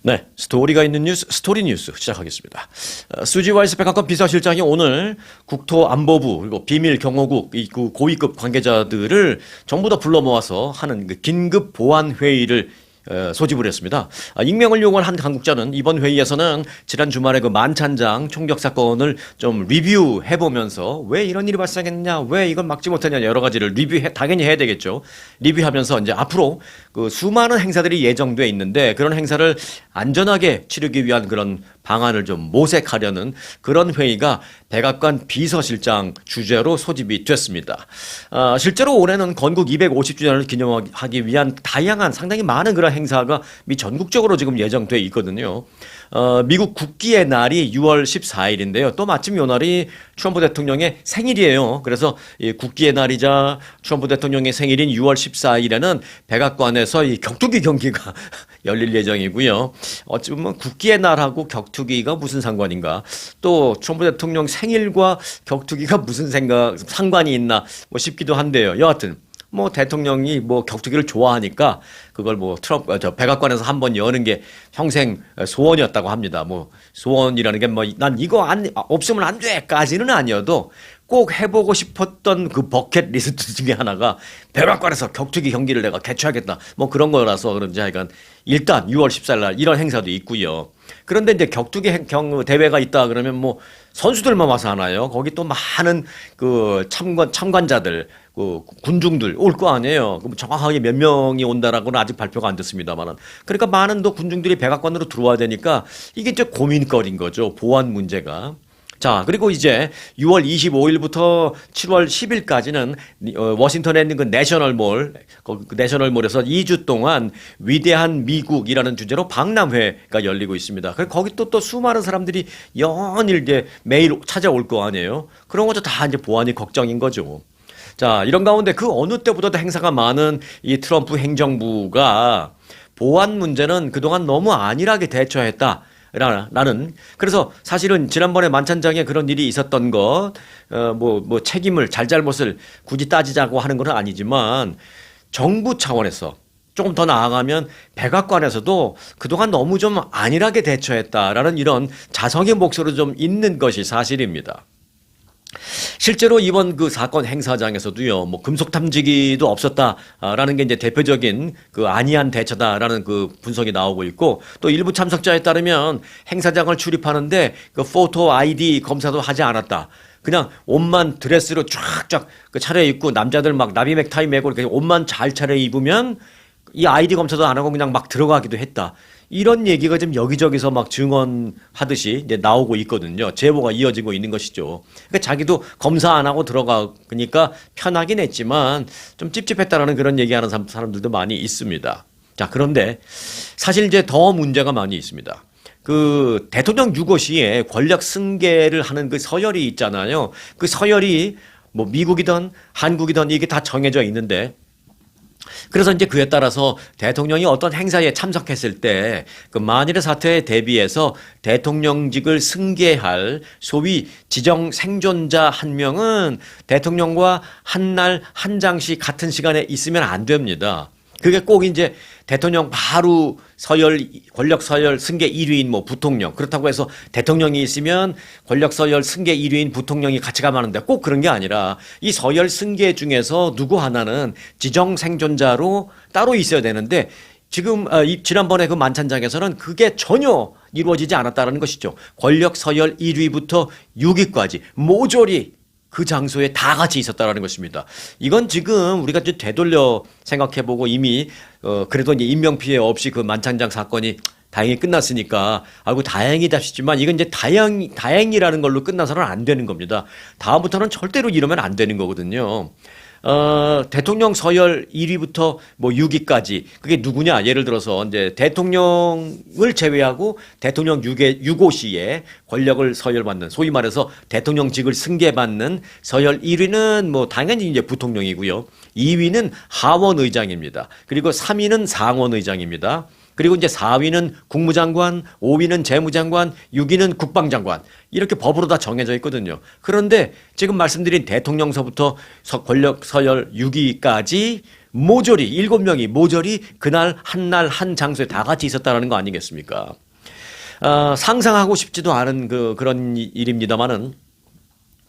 네, 스토리가 있는 뉴스, 스토리 뉴스 시작하겠습니다. 수지 와이스 백악관 비서실장이 오늘 국토안보부 그리고 비밀경호국 그 고위급 관계자들을 전부 다 불러 모아서 하는 그 긴급 보안 회의를 소집을 했습니다. 익명을 요구한 한 당국자는 이번 회의에서는 지난 주말에 그 만찬장 총격 사건을 좀 리뷰해 보면서 왜 이런 일이 발생했냐, 왜 이걸 막지 못했냐 여러 가지를 당연히 해야 되겠죠. 리뷰하면서 이제 앞으로 그 수많은 행사들이 예정돼 있는데 그런 행사를 안전하게 치르기 위한 그런 방안을 좀 모색하려는 그런 회의가 백악관 비서실장 주재로 소집이 됐습니다. 실제로 올해는 건국 250주년을 기념하기 위한 다양한 상당히 많은 그런 행사가 전국적으로 지금 예정돼 있거든요. 미국 국기의 날이 6월 14일인데요. 또 마침 요 날이 트럼프 대통령의 생일이에요. 그래서 이 국기의 날이자 트럼프 대통령의 생일인 6월 14일에는 백악관에서 이 격투기 경기가 열릴 예정이고요. 어찌 보면 국기의 날하고 격투기가 무슨 상관인가? 또 트럼프 대통령 생일과 격투기가 무슨 상관이 있나 싶기도 한데요. 여하튼 뭐 대통령이 뭐 격투기를 좋아하니까 그걸 뭐 백악관에서 한번 여는 게 평생 소원이었다고 합니다. 뭐 소원이라는 게 뭐 난 이거 없으면 안 돼까지는 아니어도 꼭 해보고 싶었던 그 버킷 리스트 중에 하나가 백악관에서 격투기 경기를 내가 개최하겠다. 뭐 그런 거라서 그런지 하여간 일단 6월 14일 날 이런 행사도 있고요. 그런데 이제 격투기 대회가 있다 그러면 뭐 선수들만 와서 하나요? 거기 또 많은 그 참관자들, 그 군중들 올 거 아니에요. 그럼 정확하게 몇 명이 온다라고는 아직 발표가 안 됐습니다만은. 그러니까 많은 또 군중들이 백악관으로 들어와야 되니까 이게 이제 고민거리인 거죠. 보안 문제가. 자, 그리고 이제 6월 25일부터 7월 10일까지는 워싱턴에 있는 그 내셔널몰, 그 내셔널몰에서 2주 동안 위대한 미국이라는 주제로 박람회가 열리고 있습니다. 그래서 거기 또 수많은 사람들이 연일 이제 매일 찾아올 거 아니에요. 그런 것도 다 이제 보안이 걱정인 거죠. 자, 이런 가운데 그 어느 때보다도 행사가 많은 이 트럼프 행정부가 보안 문제는 그동안 너무 안일하게 대처했다. 라는 그래서 사실은 지난번에 만찬장에 그런 일이 있었던 것 뭐 책임을 잘잘못을 굳이 따지자고 하는 건 아니지만 정부 차원에서 조금 더 나아가면 백악관에서도 그동안 너무 좀 안일하게 대처했다라는 이런 자성의 목소리 좀 있는 것이 사실입니다. 실제로 이번 그 사건 행사장에서도요, 뭐 금속 탐지기도 없었다라는 게 이제 대표적인 그 안이한 대처다라는 그 분석이 나오고 있고 또 일부 참석자에 따르면 행사장을 출입하는데 그 포토 아이디 검사도 하지 않았다. 그냥 옷만 드레스로 쫙쫙 그 차려입고 남자들 막 나비넥 타이 메고 이렇게 옷만 잘 차려입으면 이 아이디 검사도 안 하고 그냥 막 들어가기도 했다. 이런 얘기가 지금 여기저기서 막 증언하듯이 이제 나오고 있거든요. 제보가 이어지고 있는 것이죠. 그러니까 자기도 검사 안 하고 들어가니까 편하긴 했지만 좀 찝찝했다라는 그런 얘기하는 사람들도 많이 있습니다. 자, 그런데 사실 이제 더 문제가 많이 있습니다. 그 대통령 유고 시에 권력 승계를 하는 그 서열이 있잖아요. 그 서열이 뭐 미국이든 한국이든 이게 다 정해져 있는데 그래서 이제 그에 따라서 대통령이 어떤 행사에 참석했을 때 그 만일의 사태에 대비해서 대통령직을 승계할 소위 지정 생존자 한 명은 대통령과 한 날 한 장씩 같은 시간에 있으면 안 됩니다. 그게 꼭 이제 대통령 바로 권력 서열 승계 1위인 뭐 부통령 그렇다고 해서 대통령이 있으면 권력 서열 승계 1위인 부통령이 같이 가면 하는데 꼭 그런 게 아니라 이 서열 승계 중에서 누구 하나는 지정 생존자로 따로 있어야 되는데 지금 지난번에 그 만찬장에서는 그게 전혀 이루어지지 않았다는 것이죠. 권력 서열 1위부터 6위까지 모조리 그 장소에 다 같이 있었다라는 것입니다. 이건 지금 우리가 좀 되돌려 생각해보고 이미 그래도 이제 인명 피해 없이 그 만찬장 사건이 다행히 끝났으니까 아이고 다행이다 싶지만 이건 이제 다행이라는 걸로 끝나서는 안 되는 겁니다. 다음부터는 절대로 이러면 안 되는 거거든요. 대통령 서열 1위부터 뭐 6위까지 그게 누구냐? 예를 들어서 이제 대통령을 제외하고 대통령 유고 시에 권력을 서열받는 소위 말해서 대통령직을 승계받는 서열 1위는 뭐 당연히 이제 부통령이고요. 2위는 하원의장입니다. 그리고 3위는 상원의장입니다. 그리고 이제 4위는 국무장관, 5위는 재무장관, 6위는 국방장관. 이렇게 법으로 다 정해져 있거든요. 그런데 지금 말씀드린 대통령서부터 권력 서열 6위까지 모조리 7명이 모조리 그날 한 장소에 다 같이 있었다라는 거 아니겠습니까? 상상하고 싶지도 않은 그런 일입니다만은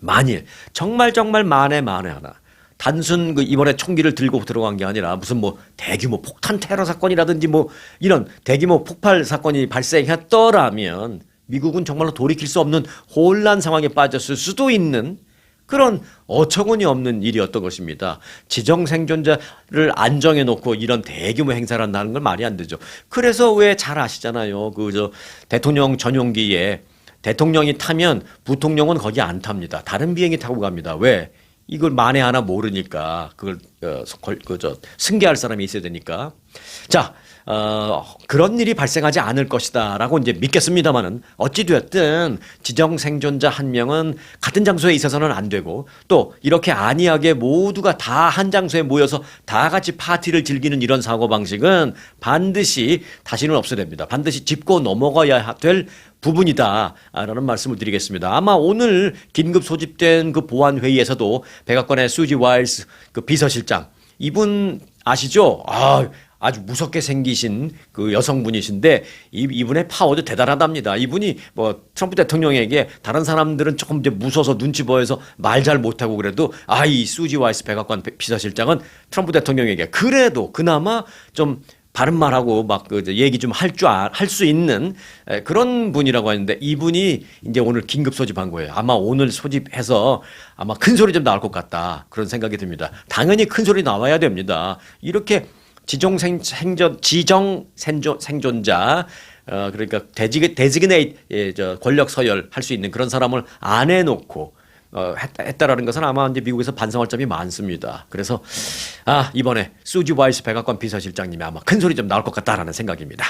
만일 정말 만에 하나 단순 이번에 총기를 들고 들어간 게 아니라 무슨 뭐 대규모 폭탄 테러 사건이라든지 뭐 이런 대규모 폭발 사건이 발생했더라면 미국은 정말로 돌이킬 수 없는 혼란 상황에 빠졌을 수도 있는 그런 어처구니 없는 일이었던 것입니다. 지정 생존자를 안정해 놓고 이런 대규모 행사를 한다는 건 말이 안 되죠. 그래서 왜 잘 아시잖아요. 대통령 전용기에 대통령이 타면 부통령은 거기 안 탑니다. 다른 비행기 타고 갑니다. 왜? 이걸 만에 하나 모르니까 그걸 승계할 사람이 있어야 되니까. 자, 그런 일이 발생하지 않을 것이다라고 이제 믿겠습니다만은 어찌되었든 지정 생존자 한 명은 같은 장소에 있어서는 안 되고 또 이렇게 안이하게 모두가 다 한 장소에 모여서 다 같이 파티를 즐기는 이런 사고 방식은 반드시 다시는 없어야 됩니다. 반드시 짚고 넘어가야 될 부분이다라는 말씀을 드리겠습니다. 아마 오늘 긴급 소집된 그 보안 회의에서도 백악관의 수지 와일스 그 비서실장 이분 아시죠? 아주 무섭게 생기신 그 여성분이신데 이분의 파워도 대단하답니다. 이분이 뭐 트럼프 대통령에게 다른 사람들은 조금 이제 무서워서 눈치 보여서 말 잘 못하고 그래도 이 수지 와이스 백악관 비서실장은 트럼프 대통령에게 그래도 그나마 좀 바른 말하고 막 얘기 좀 할 수 있는 그런 분이라고 하는데 이분이 이제 오늘 긴급 소집한 거예요. 아마 오늘 소집해서 아마 큰 소리 좀 나올 것 같다. 그런 생각이 듭니다. 당연히 큰 소리 나와야 됩니다. 이렇게 지정 생존자 그러니까 데지그네이트 권력 서열 할 수 있는 그런 사람을 안 해놓고 했다라는 것은 아마 이제 미국에서 반성할 점이 많습니다. 그래서 이번에 수지 와이스 백악관 비서실장님이 아마 큰 소리 좀 나올 것 같다라는 생각입니다.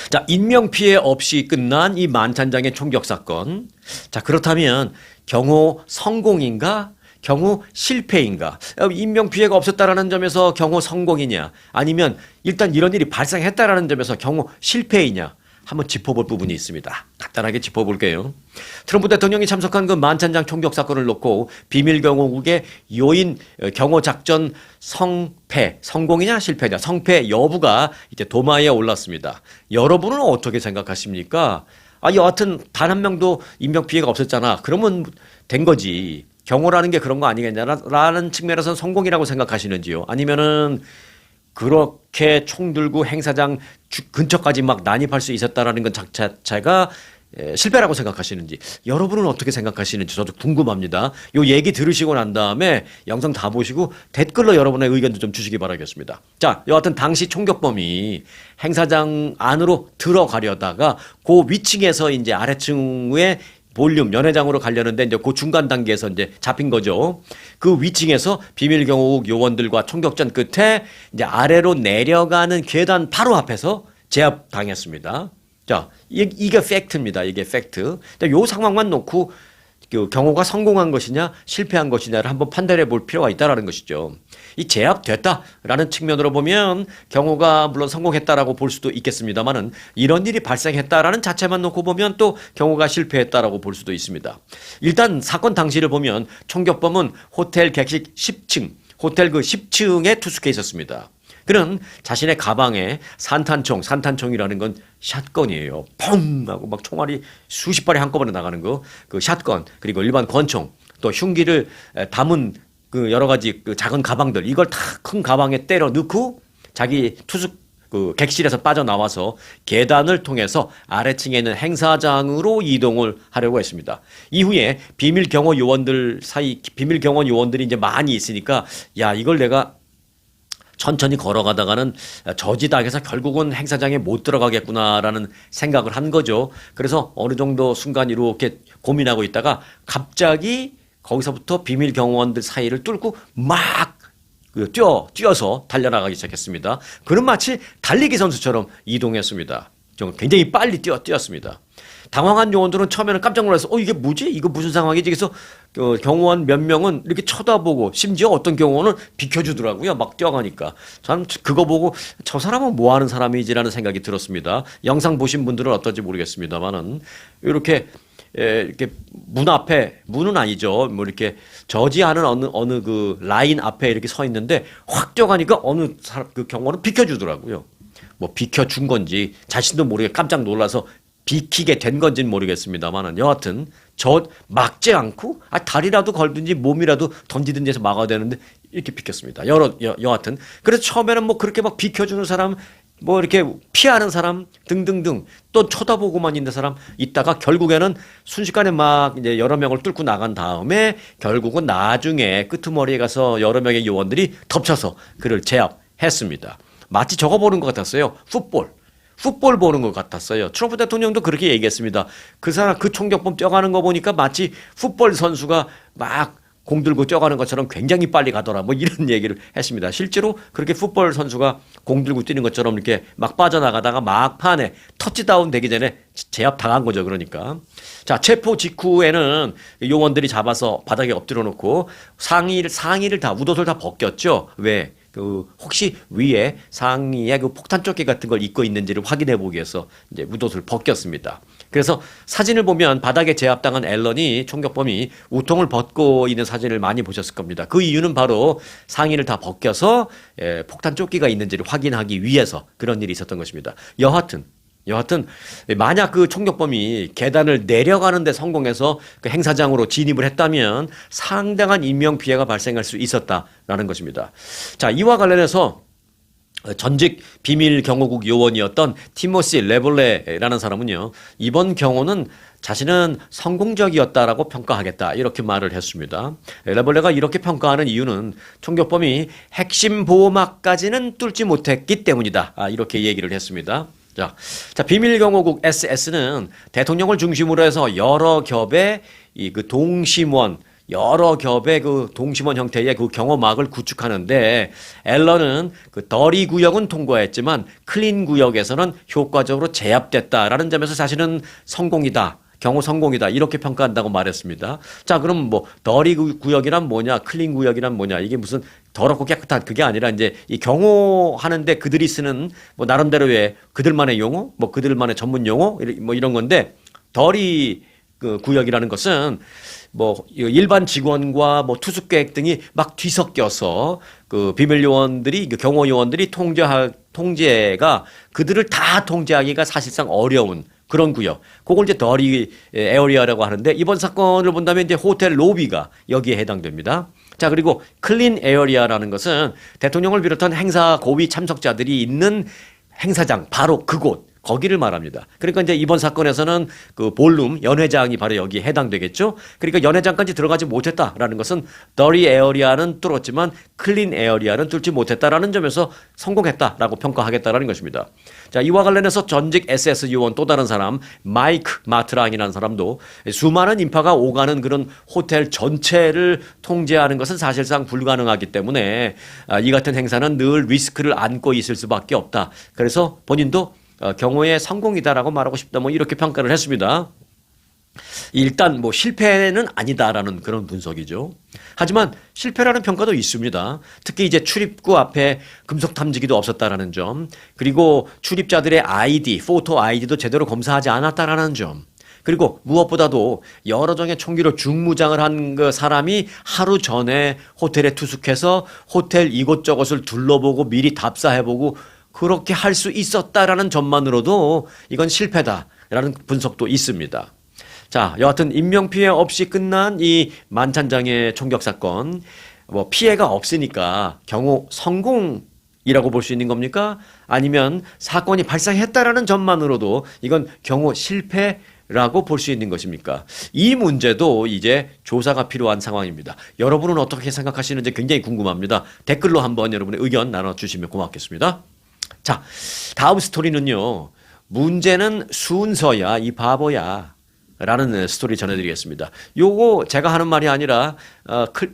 자, 인명 피해 없이 끝난 이 만찬장의 총격 사건. 자, 그렇다면 경호 성공인가? 경우 실패인가? 인명 피해가 없었다라는 점에서 경우 성공이냐? 아니면 일단 이런 일이 발생했다라는 점에서 경우 실패이냐? 한번 짚어볼 부분이 있습니다. 간단하게 짚어볼게요. 트럼프 대통령이 참석한 그 만찬장 총격 사건을 놓고 비밀 경호국의 요인 경호 작전 성공이냐 실패냐 성패 여부가 이제 도마에 올랐습니다. 여러분은 어떻게 생각하십니까? 여하튼 단 한 명도 인명 피해가 없었잖아. 그러면 된 거지. 경호라는 게 그런 거 아니겠냐라는 측면에서는 성공이라고 생각하시는지요? 아니면은 그렇게 총 들고 행사장 근처까지 막 난입할 수 있었다라는 것 자체가 실패라고 생각하시는지 여러분은 어떻게 생각하시는지 저도 궁금합니다. 요 얘기 들으시고 난 다음에 영상 다 보시고 댓글로 여러분의 의견도 좀 주시기 바라겠습니다. 자, 여하튼 당시 총격범이 행사장 안으로 들어가려다가 그 위층에서 이제 아래층에 볼륨 연회장으로 가려는데 이제 그 중간 단계에서 이제 잡힌 거죠. 그 위층에서 비밀 경호국 요원들과 총격전 끝에 이제 아래로 내려가는 계단 바로 앞에서 제압당했습니다. 자, 이게 팩트입니다. 이게 팩트. 요 상황만 놓고 경호가 성공한 것이냐 실패한 것이냐를 한번 판단해 볼 필요가 있다라는 것이죠. 이 제압됐다라는 측면으로 보면 경호가 물론 성공했다라고 볼 수도 있겠습니다만은 이런 일이 발생했다라는 자체만 놓고 보면 또 경호가 실패했다라고 볼 수도 있습니다. 일단 사건 당시를 보면 총격범은 호텔 객실 10층, 호텔 그 10층에 투숙해 있었습니다. 그는 자신의 가방에 산탄총이라는 건 샷건이에요. 펑 하고 막 총알이 수십 발이 한꺼번에 나가는 거, 그 샷건 그리고 일반 권총 또 흉기를 담은 그 여러 가지 그 작은 가방들 이걸 다 큰 가방에 때려 넣고 자기 투숙 그 객실에서 빠져나와서 계단을 통해서 아래층에 있는 행사장으로 이동을 하려고 했습니다. 이후에 비밀 경호 요원들이 이제 많이 있으니까 이걸 내가 천천히 걸어가다가는 저지당해서 결국은 행사장에 못 들어가겠구나라는 생각을 한 거죠. 그래서 어느 정도 순간 이렇게 고민하고 있다가 갑자기 거기서부터 비밀 경호원들 사이를 뚫고 막 뛰어서 달려나가기 시작했습니다. 그는 마치 달리기 선수처럼 이동했습니다. 굉장히 빨리 뛰었습니다. 당황한 요원들은 처음에는 깜짝 놀라서 이게 뭐지? 이거 무슨 상황이지? 그래서 경호원 몇 명은 이렇게 쳐다보고 심지어 어떤 경호원은 비켜주더라고요. 막 뛰어가니까. 저는 그거 보고 저 사람은 뭐 하는 사람이지라는 생각이 들었습니다. 영상 보신 분들은 어떨지 모르겠습니다만은 이렇게 이렇게 문 앞에, 문은 아니죠. 뭐 이렇게 저지하는 어느 그 라인 앞에 이렇게 서 있는데 확 뛰어가니까 어느 사람 그 경호는 비켜주더라고요. 뭐 비켜준 건지 자신도 모르게 깜짝 놀라서 비키게 된 건지는 모르겠습니다만은 여하튼 저 막지 않고 다리라도 걸든지 몸이라도 던지든지 해서 막아야 되는데 이렇게 비켰습니다. 여하튼 그래서 처음에는 뭐 그렇게 막 비켜주는 사람 뭐 이렇게 피하는 사람 등등등 또 쳐다보고만 있는 사람 있다가 결국에는 순식간에 막 이제 여러 명을 뚫고 나간 다음에 결국은 나중에 끄트머리에 가서 여러 명의 요원들이 덮쳐서 그를 제압했습니다. 마치 저거 보는 것 같았어요. 풋볼 보는 것 같았어요. 트럼프 대통령도 그렇게 얘기했습니다. 그 사람 그 총격범 뛰어가는 거 보니까 마치 풋볼 선수가 막 공 들고 뛰어가는 것처럼 굉장히 빨리 가더라. 뭐 이런 얘기를 했습니다. 실제로 그렇게 풋볼 선수가 공 들고 뛰는 것처럼 이렇게 막 빠져나가다가 막판에 터치다운 되기 전에 제압 당한 거죠. 그러니까. 자, 체포 직후에는 요원들이 잡아서 바닥에 엎드려 놓고 상의를 다 웃옷을 다 벗겼죠. 왜? 그 혹시 위에 상의에 그 폭탄 조끼 같은 걸 입고 있는지를 확인해 보기 위해서 이제 웃옷을 벗겼습니다. 그래서 사진을 보면 바닥에 제압당한 앨런이 총격범이 우통을 벗고 있는 사진을 많이 보셨을 겁니다. 그 이유는 바로 상의를 다 벗겨서 폭탄 조끼가 있는지를 확인하기 위해서 그런 일이 있었던 것입니다. 여하튼 만약 그 총격범이 계단을 내려가는 데 성공해서 그 행사장으로 진입을 했다면 상당한 인명피해가 발생할 수 있었다라는 것입니다. 자, 이와 관련해서 전직 비밀 경호국 요원이었던 티모시 레볼레라는 사람은요, 이번 경호는 자신은 성공적이었다라고 평가하겠다 이렇게 말을 했습니다. 레볼레가 이렇게 평가하는 이유는 총격범이 핵심 보호막까지는 뚫지 못했기 때문이다. 이렇게 얘기를 했습니다. 자, 비밀경호국 SS는 대통령을 중심으로 해서 여러 겹의 여러 겹의 그 동심원 형태의 그 경호막을 구축하는데 앨런은 그 더리 구역은 통과했지만 클린 구역에서는 효과적으로 제압됐다라는 점에서 자신은 성공이다. 경호 성공이다. 이렇게 평가한다고 말했습니다. 자, 그럼 뭐 더리 구역이란 뭐냐? 클린 구역이란 뭐냐? 이게 무슨 더럽고 깨끗한 그게 아니라 이제 이 경호하는데 그들이 쓰는 뭐 나름대로의 그들만의 용어, 뭐 그들만의 전문 용어 뭐 이런 건데 더리 그 구역이라는 것은 뭐 일반 직원과 뭐 투숙객 등이 막 뒤섞여서 그 비밀 요원들이 그 경호 요원들이 통제가 그들을 다 통제하기가 사실상 어려운 그런 구역. 그걸 이제 더리 에어리어라고 하는데 이번 사건을 본다면 이제 호텔 로비가 여기에 해당됩니다. 자, 그리고 클린 에어리어라는 것은 대통령을 비롯한 행사 고위 참석자들이 있는 행사장 바로 그곳 거기를 말합니다. 그러니까 이제 이번 사건에서는 그 볼룸 연회장이 바로 여기에 해당되겠죠. 그러니까 연회장까지 들어가지 못했다라는 것은 더리 에어리아는 뚫었지만 클린 에어리아는 뚫지 못했다라는 점에서 성공했다라고 평가하겠다라는 것입니다. 자, 이와 관련해서 전직 SS 요원 또 다른 사람 마이크 마트랑이라는 사람도 수많은 인파가 오가는 그런 호텔 전체를 통제하는 것은 사실상 불가능하기 때문에 이 같은 행사는 늘 리스크를 안고 있을 수밖에 없다. 그래서 본인도 경호의 성공이다라고 말하고 싶다. 뭐 이렇게 평가를 했습니다. 일단 뭐 실패는 아니다라는 그런 분석이죠. 하지만 실패라는 평가도 있습니다. 특히 이제 출입구 앞에 금속 탐지기도 없었다라는 점, 그리고 출입자들의 포토 아이디도 제대로 검사하지 않았다라는 점, 그리고 무엇보다도 여러 종의 총기로 중무장을 한 그 사람이 하루 전에 호텔에 투숙해서 호텔 이곳저곳을 둘러보고 미리 답사해보고 그렇게 할 수 있었다라는 점만으로도 이건 실패다라는 분석도 있습니다. 자, 여하튼 인명피해 없이 끝난 이 만찬장의 총격 사건, 뭐 피해가 없으니까 경호 성공이라고 볼 수 있는 겁니까? 아니면 사건이 발생했다라는 점만으로도 이건 경호 실패라고 볼 수 있는 것입니까? 이 문제도 이제 조사가 필요한 상황입니다. 여러분은 어떻게 생각하시는지 굉장히 궁금합니다. 댓글로 한번 여러분의 의견 나눠주시면 고맙겠습니다. 자, 다음 스토리는요. 문제는 순서야, 이 바보야. 라는 스토리 전해드리겠습니다. 요거 제가 하는 말이 아니라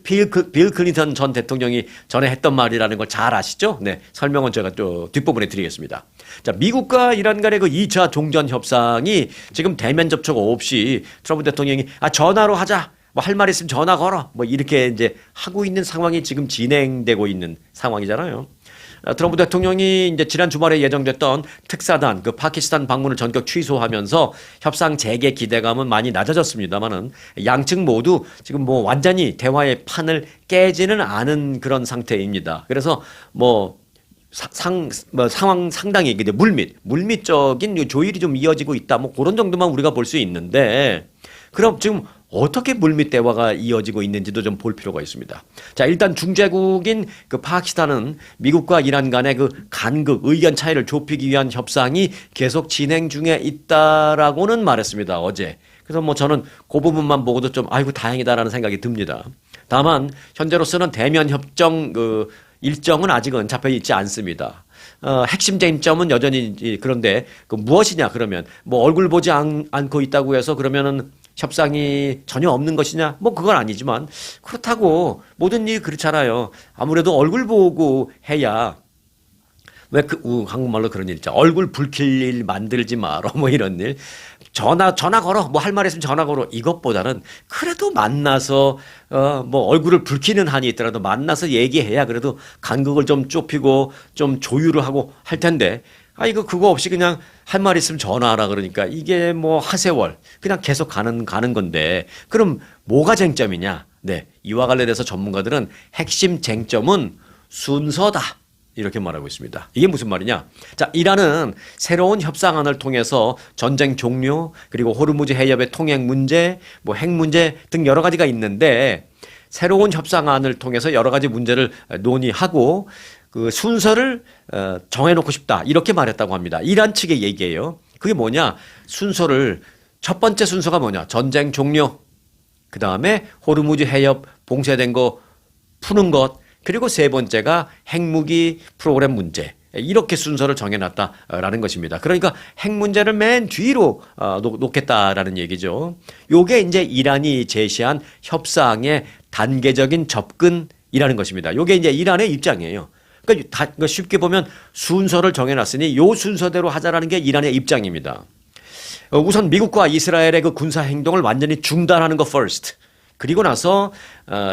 빌 클린턴 전 대통령이 전에 했던 말이라는 걸 잘 아시죠? 네, 설명은 제가 또 뒷부분에 드리겠습니다. 자, 미국과 이란 간의 그 2차 종전 협상이 지금 대면 접촉 없이 트럼프 대통령이 전화로 하자. 뭐 할 말 있으면 전화 걸어. 뭐 이렇게 이제 하고 있는 상황이 지금 진행되고 있는 상황이잖아요. 트럼프 대통령이 이제 지난 주말에 예정됐던 특사단 그 파키스탄 방문을 전격 취소하면서 협상 재개 기대감은 많이 낮아졌습니다만은 양측 모두 지금 뭐 완전히 대화의 판을 깨지는 않은 그런 상태입니다. 그래서 뭐 상황 상당히 이게 물밑적인 조율이 좀 이어지고 있다. 뭐 그런 정도만 우리가 볼 수 있는데 그럼 지금 어떻게 물밑 대화가 이어지고 있는지도 좀 볼 필요가 있습니다. 자, 일단 중재국인 그 파키스탄은 미국과 이란 간의 그 간극 의견 차이를 좁히기 위한 협상이 계속 진행 중에 있다라고는 말했습니다. 어제. 그래서 뭐 저는 그 부분만 보고도 좀 아이고 다행이다라는 생각이 듭니다. 다만 현재로서는 대면 협정 그 일정은 아직은 잡혀 있지 않습니다. 핵심 쟁점은 여전히 그런데 그 무엇이냐 그러면 뭐 얼굴 보지 않고 있다고 해서 그러면은 협상이 전혀 없는 것이냐? 뭐 그건 아니지만 그렇다고 모든 일이 그렇잖아요. 아무래도 얼굴 보고 해야 왜 한국말로 그런 일 있죠. 얼굴 붉힐 일 만들지 마라. 뭐 이런 일. 전화 걸어. 뭐 할 말 있으면 전화 걸어. 이것보다는 그래도 만나서 뭐 얼굴을 붉히는 한이 있더라도 만나서 얘기해야 그래도 간극을 좀 좁히고 좀 조율을 하고 할 텐데. 이거 그거 없이 그냥 할 말 있으면 전화하라 그러니까 이게 뭐 하세월 그냥 계속 가는 건데 그럼 뭐가 쟁점이냐? 네. 이와 관련해서 전문가들은 핵심 쟁점은 순서다. 이렇게 말하고 있습니다. 이게 무슨 말이냐? 자, 이란은 새로운 협상안을 통해서 전쟁 종료, 그리고 호르무즈 해협의 통행 문제, 뭐 핵 문제 등 여러 가지가 있는데 새로운 협상안을 통해서 여러 가지 문제를 논의하고 그 순서를 정해놓고 싶다. 이렇게 말했다고 합니다. 이란 측의 얘기예요. 그게 뭐냐? 순서를 첫 번째 순서가 뭐냐? 전쟁 종료, 그 다음에 호르무즈 해협 봉쇄된 거 푸는 것, 그리고 세 번째가 핵무기 프로그램 문제. 이렇게 순서를 정해놨다라는 것입니다. 그러니까 핵 문제를 맨 뒤로 놓겠다라는 얘기죠. 요게 이제 이란이 제시한 협상의 단계적인 접근이라는 것입니다. 요게 이제 이란의 입장이에요. 그러니까 쉽게 보면 순서를 정해놨으니 요 순서대로 하자라는 게 이란의 입장입니다. 우선 미국과 이스라엘의 그 군사 행동을 완전히 중단하는 거 first. 그리고 나서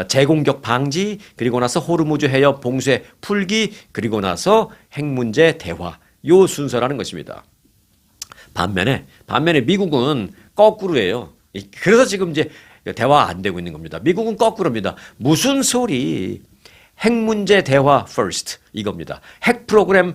재공격 방지, 그리고 나서 호르무즈 해협 봉쇄 풀기, 그리고 나서 핵 문제 대화. 요 순서라는 것입니다. 반면에 미국은 거꾸로예요. 그래서 지금 이제 대화 안 되고 있는 겁니다. 미국은 거꾸로입니다. 무슨 소리? 핵 문제 대화 first 이겁니다. 핵 프로그램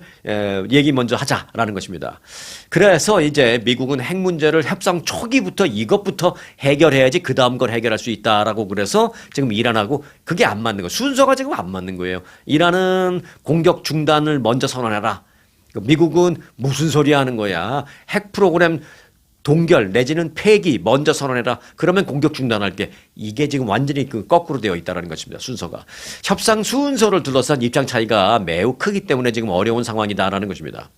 얘기 먼저 하자라는 것입니다. 그래서 이제 미국은 핵 문제를 협상 초기부터 이것부터 해결해야지 그 다음 걸 해결할 수 있다라고 그래서 지금 이란하고 그게 안 맞는 거예요. 순서가 지금 안 맞는 거예요. 이란은 공격 중단을 먼저 선언해라. 미국은 무슨 소리 하는 거야. 핵 프로그램 동결 내지는 폐기 먼저 선언해라. 그러면 공격 중단할게. 이게 지금 완전히 그 거꾸로 되어 있다는 것입니다. 순서가. 협상 순서를 둘러싼 입장 차이가 매우 크기 때문에 지금 어려운 상황이다라는 것입니다.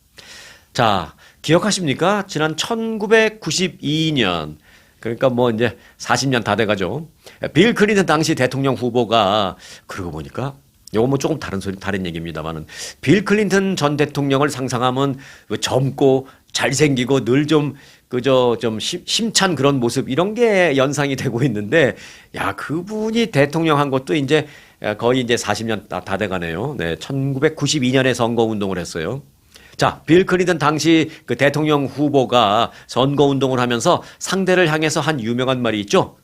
자, 기억하십니까? 지난 1992년 그러니까 뭐 이제 40년 다 돼가죠. 빌 클린턴 당시 대통령 후보가 그러고 보니까 요거 뭐 조금 다른 얘기입니다만은 빌 클린턴 전 대통령을 상상하면 젊고 잘생기고 늘 좀 심찬 그런 모습 이런 게 연상이 되고 있는데 야 그분이 대통령 한 것도 이제 거의 이제 40년 다 돼가네요. 네, 1992년에 선거 운동을 했어요. 자, 빌 클린턴 당시 그 대통령 후보가 선거 운동을 하면서 상대를 향해서 한 유명한 말이 있죠.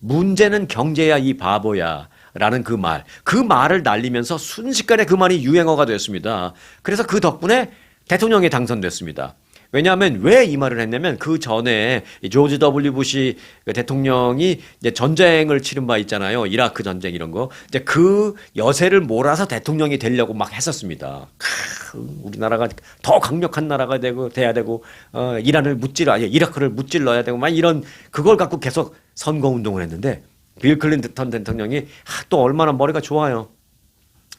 문제는 경제야 이 바보야. 라는 그 말을 날리면서 순식간에 그 말이 유행어가 되었습니다. 그래서 그 덕분에 대통령이 당선됐습니다. 왜냐하면 왜 이 말을 했냐면 그 전에 조지 W 부시 대통령이 이제 전쟁을 치른 바 있잖아요. 이라크 전쟁 이런 거. 이제 그 여세를 몰아서 대통령이 되려고 막 했었습니다. 우리나라가 더 강력한 나라가 돼야 되고 이라크를 무찔러야 되고 막 이런 그걸 갖고 계속 선거 운동을 했는데 빌 클린턴 대통령이 또 얼마나 머리가 좋아요.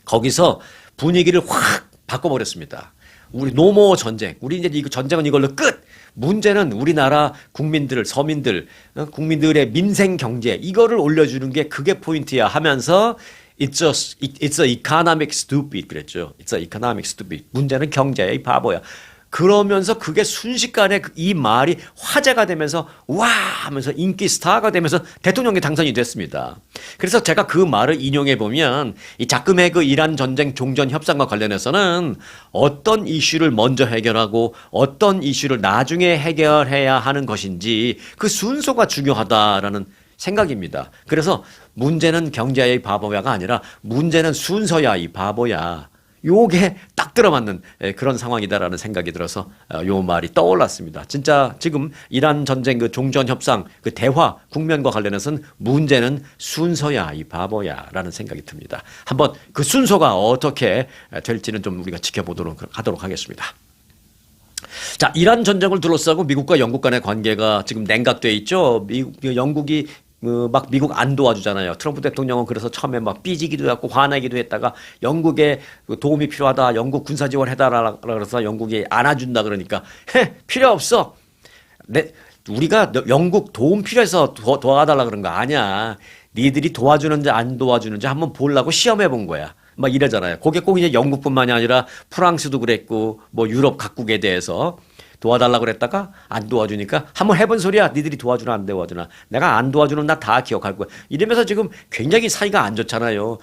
거기서 분위기를 확 바꿔버렸습니다. 우리 노모 전쟁. 우리 이제 이 전쟁은 이걸로 끝. 문제는 우리나라 국민들, 서민들, 국민들의 민생 경제 이거를 올려주는 게 그게 포인트야 하면서 it's a economic stupid 그랬죠. It's a economic stupid. 문제는 경제야 이 바보야. 그러면서 그게 순식간에 이 말이 화제가 되면서 와 하면서 인기 스타가 되면서 대통령이 당선이 됐습니다. 그래서 제가 그 말을 인용해 보면 이 자금의 그 이란 전쟁 종전 협상과 관련해서는 어떤 이슈를 먼저 해결하고 어떤 이슈를 나중에 해결해야 하는 것인지 그 순서가 중요하다라는 생각입니다. 그래서 문제는 경제야 이 바보야가 아니라 문제는 순서야 이 바보야. 요게 딱 들어맞는 그런 상황이다라는 생각이 들어서 요 말이 떠올랐습니다. 진짜 지금 이란 전쟁 그 종전 협상 그 대화 국면과 관련해서는 문제는 순서야 이 바보야라는 생각이 듭니다. 한번 그 순서가 어떻게 될지는 좀 우리가 지켜보도록 하도록 하겠습니다. 자, 이란 전쟁을 둘러싸고 미국과 영국 간의 관계가 지금 냉각돼 있죠. 영국이 막 미국 안 도와주잖아요. 트럼프 대통령은 그래서 처음에 막 삐지기도 했고 화내기도 했다가 영국에 도움이 필요하다. 영국 군사 지원 해달라 그래서 영국이 안아준다 그러니까 필요 없어. 우리가 영국 도움 필요해서 도와달라 그런 거 아니야. 니들이 도와주는지 안 도와주는지 한번 보려고 시험해 본 거야. 막 이러잖아요. 그게 꼭 이제 영국뿐만이 아니라 프랑스도 그랬고 뭐 유럽 각국에 대해서 도와달라고 그랬다가 안 도와주니까 한번 해본 소리야. 니들이 도와주나 안 도와주나. 내가 안 도와주는 나 다 기억할 거야. 이러면서 지금 굉장히 사이가 안 좋잖아요.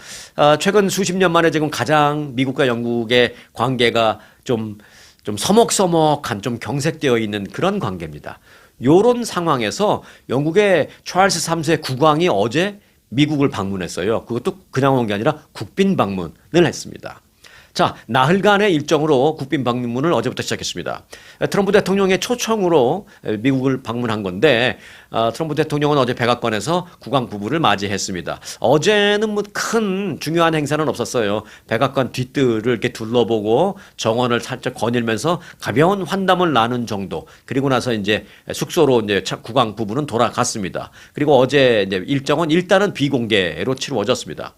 최근 수십 년 만에 지금 가장 미국과 영국의 관계가 좀 서먹서먹한 좀 경색되어 있는 그런 관계입니다. 요런 상황에서 영국의 찰스 3세 국왕이 어제 미국을 방문했어요. 그것도 그냥 온 게 아니라 국빈 방문을 했습니다. 자, 나흘간의 일정으로 국빈 방문을 어제부터 시작했습니다. 트럼프 대통령의 초청으로 미국을 방문한 건데 트럼프 대통령은 어제 백악관에서 국왕 부부를 맞이했습니다. 어제는 뭐 큰 중요한 행사는 없었어요. 백악관 뒷뜰을 이렇게 둘러보고 정원을 살짝 거닐면서 가벼운 환담을 나눈 정도. 그리고 나서 이제 숙소로 이제 국왕 부부는 돌아갔습니다. 그리고 어제 이제 일정은 일단은 비공개로 치루어졌습니다.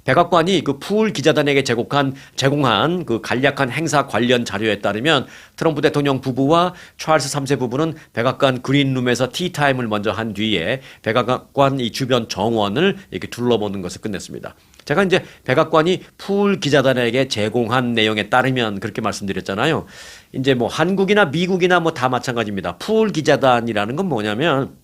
백악관이 그 푸울 기자단에게 제공한 그 간략한 행사 관련 자료에 따르면 트럼프 대통령 부부와 찰스 3세 부부는 백악관 그린룸에서 티타임을 먼저 한 뒤에 백악관 이 주변 정원을 이렇게 둘러보는 것을 끝냈습니다. 제가 이제 백악관이 푸울 기자단에게 제공한 내용에 따르면 그렇게 말씀드렸잖아요. 이제 뭐 한국이나 미국이나 뭐 다 마찬가지입니다. 푸울 기자단이라는 건 뭐냐면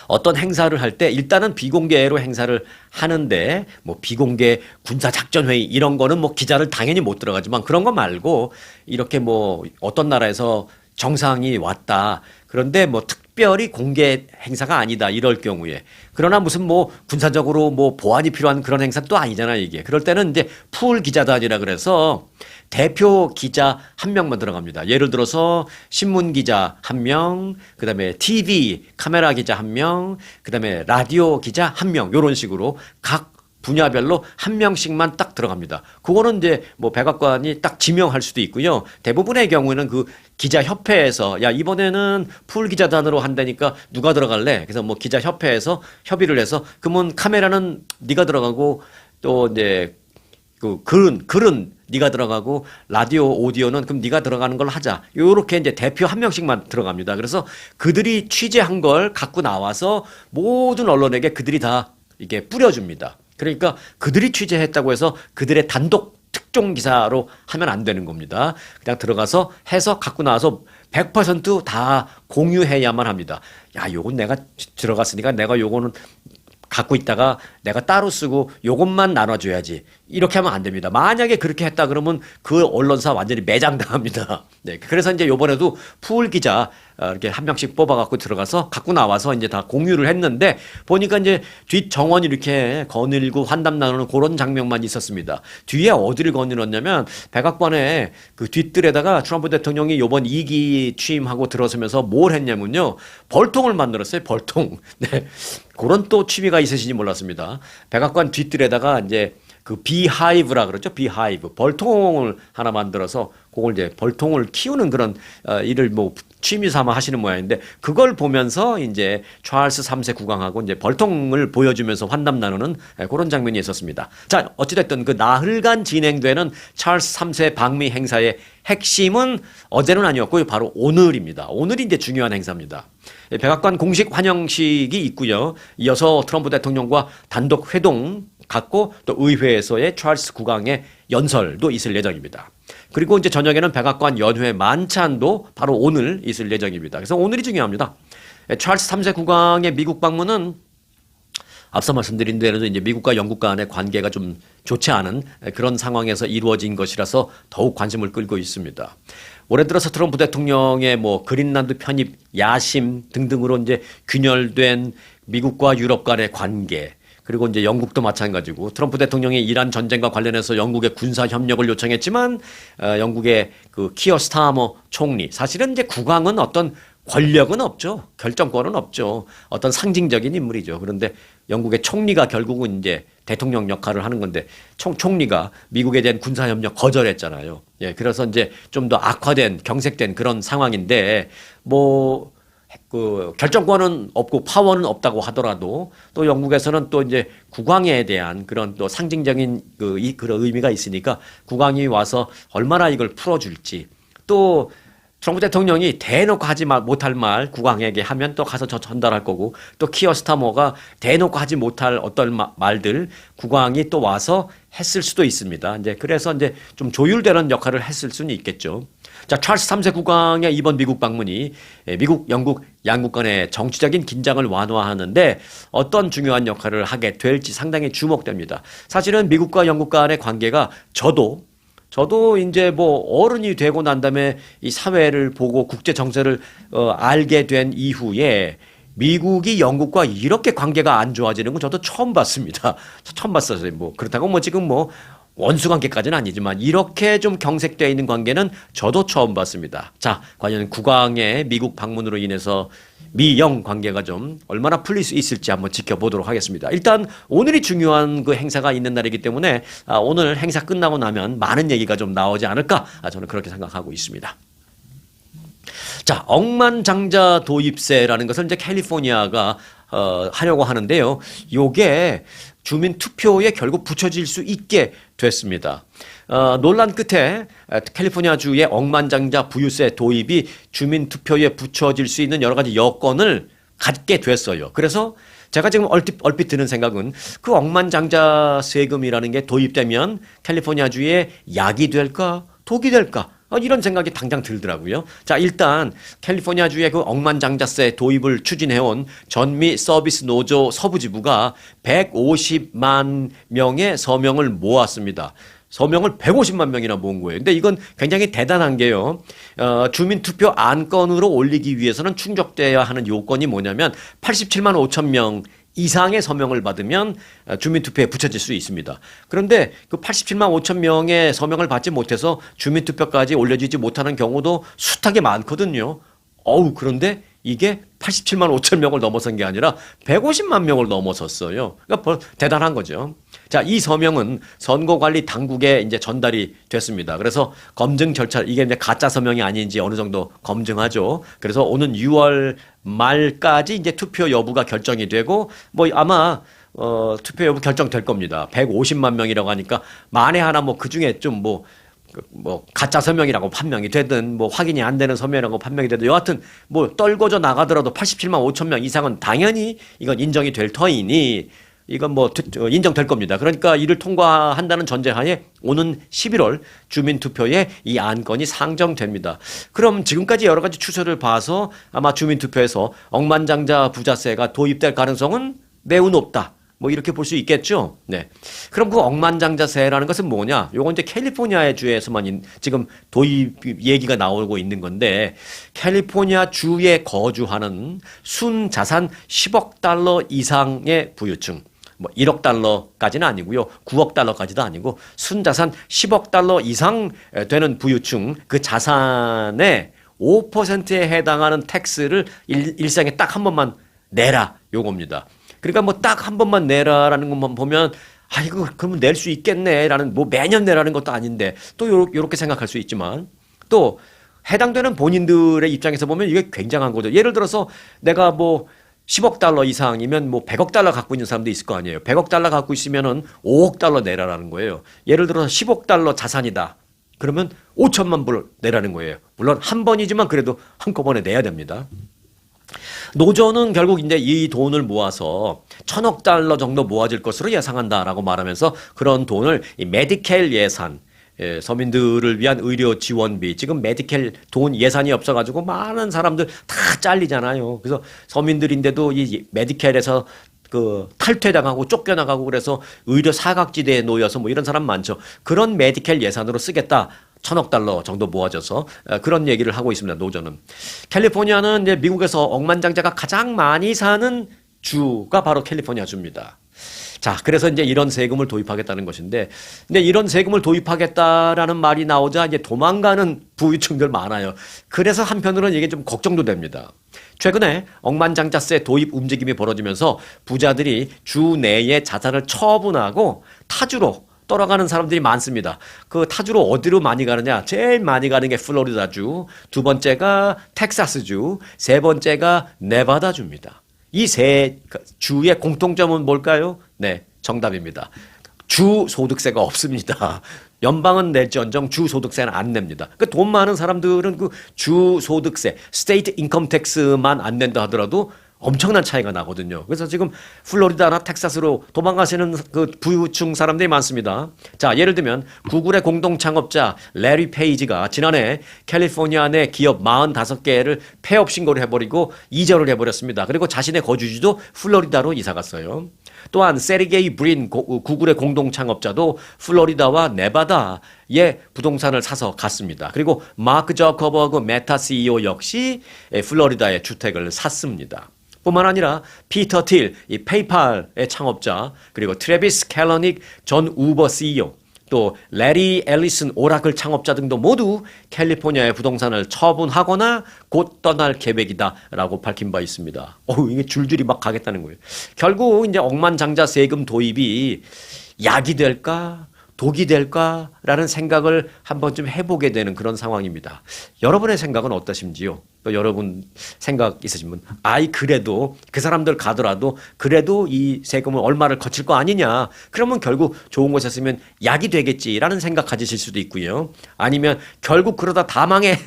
어떤 행사를 할 때 일단은 비공개로 행사를 하는데 뭐 비공개 군사작전회의 이런 거는 뭐 기자를 당연히 못 들어가지만 그런 거 말고 이렇게 뭐 어떤 나라에서 정상이 왔다. 그런데 뭐 특별히 공개 행사가 아니다. 이럴 경우에. 그러나 무슨 뭐 군사적으로 뭐 보안이 필요한 그런 행사는 또 아니잖아요, 이게. 그럴 때는 이제 풀 기자단이라 그래서 대표 기자 한 명만 들어갑니다. 예를 들어서 신문 기자 한 명, 그다음에 TV 카메라 기자 한 명, 그다음에 라디오 기자 한 명, 요런 식으로 각 분야별로 한 명씩만 딱 들어갑니다. 그거는 이제 뭐 백악관이 딱 지명할 수도 있고요. 대부분의 경우에는 그 기자협회에서 야 이번에는 풀 기자단으로 한다니까 누가 들어갈래? 그래서 뭐 기자협회에서 협의를 해서 그러면 카메라는 네가 들어가고 또 이제 그 글은 네가 들어가고 라디오 오디오는 그럼 네가 들어가는 걸로 하자. 요렇게 이제 대표 한 명씩만 들어갑니다. 그래서 그들이 취재한 걸 갖고 나와서 모든 언론에게 그들이 다 이게 뿌려줍니다. 그러니까 그들이 취재했다고 해서 그들의 단독 특종 기사로 하면 안 되는 겁니다. 그냥 들어가서 해서 갖고 나와서 100% 공유해야만 합니다. 야, 요건 내가 들어갔으니까 내가 요거는 갖고 있다가 내가 따로 쓰고 요것만 나눠줘야지. 이렇게 하면 안 됩니다. 만약에 그렇게 했다 그러면 그 언론사 완전히 매장당합니다. 네, 그래서 이제 요번에도 푸울 기자 이렇게 한 명씩 뽑아갖고 들어가서 갖고 나와서 이제 다 공유를 했는데 보니까 이제 뒷 정원 이렇게 거닐고 환담 나누는 그런 장면만 있었습니다. 뒤에 어디를 거닐었냐면 백악관에 그 뒷뜰에다가 트럼프 대통령이 요번 2기 취임하고 들어서면서 뭘 했냐면요. 벌통을 만들었어요. 벌통. 네. 그런 또 취미가 있으신지 몰랐습니다. 백악관 뒷뜰에다가 이제 그 비하이브라 그러죠. 비하이브. 벌통을 하나 만들어서 그걸 이제 벌통을 키우는 그런 일을 뭐 취미 삼아 하시는 모양인데 그걸 보면서 이제 찰스 3세 국왕하고 이제 벌통을 보여주면서 환담 나누는 그런 장면이 있었습니다. 자, 어찌됐든 그 나흘간 진행되는 찰스 3세 방미 행사의 핵심은 어제는 아니었고요. 바로 오늘입니다. 오늘이 이제 중요한 행사입니다. 백악관 공식 환영식이 있고요. 이어서 트럼프 대통령과 단독 회동 갖고 또 의회에서의 찰스 국왕의 연설도 있을 예정입니다. 그리고 이제 저녁에는 백악관 연회 만찬도 바로 오늘 있을 예정입니다. 그래서 오늘이 중요합니다. 찰스 3세 국왕의 미국 방문은 앞서 말씀드린 대로 이제 미국과 영국 간의 관계가 좀 좋지 않은 그런 상황에서 이루어진 것이라서 더욱 관심을 끌고 있습니다. 올해 들어서 트럼프 대통령의 뭐 그린란드 편입, 야심 등등으로 이제 균열된 미국과 유럽 간의 관계, 그리고 이제 영국도 마찬가지고 트럼프 대통령이 이란 전쟁과 관련해서 영국의 군사 협력을 요청했지만 영국의 그 키어 스타머 총리, 사실은 이제 국왕은 어떤 권력은 없죠. 결정권은 없죠. 어떤 상징적인 인물이죠. 그런데 영국의 총리가 결국은 이제 대통령 역할을 하는 건데 총리가 미국에 대한 군사협력 거절했잖아요. 예, 그래서 이제 좀 더 악화된, 경색된 그런 상황인데 뭐 그 결정권은 없고 파워는 없다고 하더라도 또 영국에서는 또 이제 국왕에 대한 그런 또 상징적인 그런 의미가 있으니까 국왕이 와서 얼마나 이걸 풀어줄지, 또 트럼프 대통령이 대놓고 하지 못할 말 국왕에게 하면 또 가서 전달할 거고, 또 키어 스타머가 대놓고 하지 못할 어떤 말들 국왕이 또 와서 했을 수도 있습니다. 이제 그래서 이제 좀 조율되는 역할을 했을 수는 있겠죠. 자, 찰스 3세 국왕의 이번 미국 방문이 미국, 영국 양국 간의 정치적인 긴장을 완화하는데 어떤 중요한 역할을 하게 될지 상당히 주목됩니다. 사실은 미국과 영국 간의 관계가 저도 이제 뭐 어른이 되고 난 다음에 이 사회를 보고 국제 정세를 알게 된 이후에 미국이 영국과 이렇게 관계가 안 좋아지는 건 저도 처음 봤습니다. 처음 봤어요. 뭐 그렇다고 뭐 지금 뭐 원수 관계까지는 아니지만 이렇게 좀 경색되어 있는 관계는 저도 처음 봤습니다. 자, 과연 국왕의 미국 방문으로 인해서 미영 관계가 좀 얼마나 풀릴 수 있을지 한번 지켜보도록 하겠습니다. 일단 오늘이 중요한 그 행사가 있는 날이기 때문에 오늘 행사 끝나고 나면 많은 얘기가 좀 나오지 않을까, 저는 그렇게 생각하고 있습니다. 자, 억만장자 도입세라는 것을 이제 캘리포니아가 하려고 하는데요. 요게 주민 투표에 결국 붙여질 수 있게 됐습니다. 논란 끝에 캘리포니아주의 억만장자 부유세 도입이 주민 투표에 붙여질 수 있는 여러 가지 여건을 갖게 됐어요. 그래서 제가 지금 얼핏 드는 생각은 그 억만장자 세금이라는 게 도입되면 캘리포니아주의 약이 될까 독이 될까, 이런 생각이 당장 들더라고요. 자, 일단 캘리포니아주의 그 억만장자세 도입을 추진해온 전미 서비스 노조 서부지부가 150만 명의 서명을 모았습니다. 서명을 150만 명이나 모은 거예요. 근데 이건 굉장히 대단한 게요. 주민투표 안건으로 올리기 위해서는 충족돼야 하는 요건이 뭐냐면 87만 5천 명 이상의 서명을 받으면 주민투표에 붙여질 수 있습니다. 그런데 그 87만 5천 명의 서명을 받지 못해서 주민투표까지 올려지지 못하는 경우도 숱하게 많거든요. 그런데 이게 87만 5천 명을 넘어선 게 아니라 150만 명을 넘어섰어요. 그러니까 대단한 거죠. 자, 이 서명은 선거관리 당국에 이제 전달이 됐습니다. 그래서 검증 절차, 이게 이제 가짜 서명이 아닌지 어느 정도 검증하죠. 그래서 오는 6월 말까지 이제 투표 여부가 결정이 되고, 뭐 아마 투표 여부 결정될 겁니다. 150만 명이라고 하니까 만에 하나 뭐 그 중에 좀 뭐 가짜 서명이라고 판명이 되든 뭐 확인이 안 되는 서명이라고 판명이 되든 여하튼 뭐 떨궈져 나가더라도 87만 5천 명 이상은 당연히 이건 인정이 될 터이니 이건 뭐 인정될 겁니다. 그러니까 이를 통과한다는 전제하에 오는 11월 주민투표에 이 안건이 상정됩니다. 그럼 지금까지 여러 가지 추세를 봐서 아마 주민투표에서 억만장자 부자세가 도입될 가능성은 매우 높다, 뭐 이렇게 볼 수 있겠죠. 네. 그럼 그 억만장자세라는 것은 뭐냐? 요건 이제 캘리포니아 주에서만 지금 도입 얘기가 나오고 있는 건데, 캘리포니아 주에 거주하는 순자산 10억 달러 이상의 부유층, 뭐 1억 달러까지는 아니고요. 9억 달러까지도 아니고 순자산 10억 달러 이상 되는 부유층, 그 자산의 5%에 해당하는 텍스를 일생에 딱 한 번만 내라, 요겁니다. 그러니까 뭐 딱 한 번만 내라라는 것만 보면 이거 그러면 낼 수 있겠네라는, 뭐 매년 내라는 것도 아닌데 또 요렇게 생각할 수 있지만, 또 해당되는 본인들의 입장에서 보면 이게 굉장한 거죠. 예를 들어서 내가 뭐 10억 달러 이상이면 뭐 100억 달러 갖고 있는 사람도 있을 거 아니에요. 100억 달러 갖고 있으면은 5억 달러 내라라는 거예요. 예를 들어서 10억 달러 자산이다. 그러면 5천만 불 내라는 거예요. 물론 한 번이지만 그래도 한꺼번에 내야 됩니다. 노조는 결국 이제 이 돈을 모아서 1,000억 달러 정도 모아질 것으로 예상한다라고 말하면서 그런 돈을 이 메디켈 예산, 서민들을 위한 의료 지원비, 지금 메디켈 돈 예산이 없어가지고 많은 사람들 다 잘리잖아요. 그래서 서민들인데도 이 메디켈에서 그 탈퇴당하고 쫓겨나가고 그래서 의료 사각지대에 놓여서 뭐 이런 사람 많죠. 그런 메디켈 예산으로 쓰겠다. 1,000억 달러 정도 모아져서 그런 얘기를 하고 있습니다. 노조는. 캘리포니아는 이제 미국에서 억만장자가 가장 많이 사는 주가 바로 캘리포니아 주입니다. 자, 그래서 이제 이런 세금을 도입하겠다는 것인데, 근데 이런 세금을 도입하겠다라는 말이 나오자 이제 도망가는 부유층들 많아요. 그래서 한편으로는 이게 좀 걱정도 됩니다. 최근에 억만장자세 도입 움직임이 벌어지면서 부자들이 주 내에 자산을 처분하고 타주로 떠나가는 사람들이 많습니다. 그 타주로 어디로 많이 가느냐? 제일 많이 가는 게 플로리다주, 두 번째가 텍사스주, 세 번째가 네바다주입니다. 이 세 주의 공통점은 뭘까요? 네, 정답입니다. 주 소득세가 없습니다. 연방은 낼지언정 주 소득세는 안 냅니다. 그 돈 많은 사람들은 그 주 소득세, 스테이트 인컴 텍스만 안 낸다 하더라도 엄청난 차이가 나거든요. 그래서 지금 플로리다나 텍사스로 도망가시는 그 부유층 사람들이 많습니다. 자, 예를 들면 구글의 공동 창업자 레리 페이지가 지난해 캘리포니아 내 기업 45개를 폐업 신고를 해버리고 이전을 해버렸습니다. 그리고 자신의 거주지도 플로리다로 이사 갔어요. 또한 세르게이 브린 구글의 공동 창업자도 플로리다와 네바다에 부동산을 사서 갔습니다. 그리고 마크 저커버그 메타 CEO 역시 플로리다에 주택을 샀습니다. 뿐만 아니라 피터 틸, 이 페이팔의 창업자, 그리고 트래비스 캘러닉 전 우버 CEO, 또 레리 앨리슨 오라클 창업자 등도 모두 캘리포니아의 부동산을 처분하거나 곧 떠날 계획이다라고 밝힌 바 있습니다. 이게 줄줄이 막 가겠다는 거예요. 결국 이제 억만장자 세금 도입이 약이 될까? 독이 될까라는 생각을 한번 좀 해보게 되는 그런 상황입니다. 여러분의 생각은 어떠신지요? 또 여러분 생각 있으신 분, 그래도 그 사람들 가더라도 그래도 이 세금을 얼마를 거칠 거 아니냐? 그러면 결국 좋은 곳에 쓰면 약이 되겠지라는 생각 가지실 수도 있고요. 아니면 결국 그러다 다 망해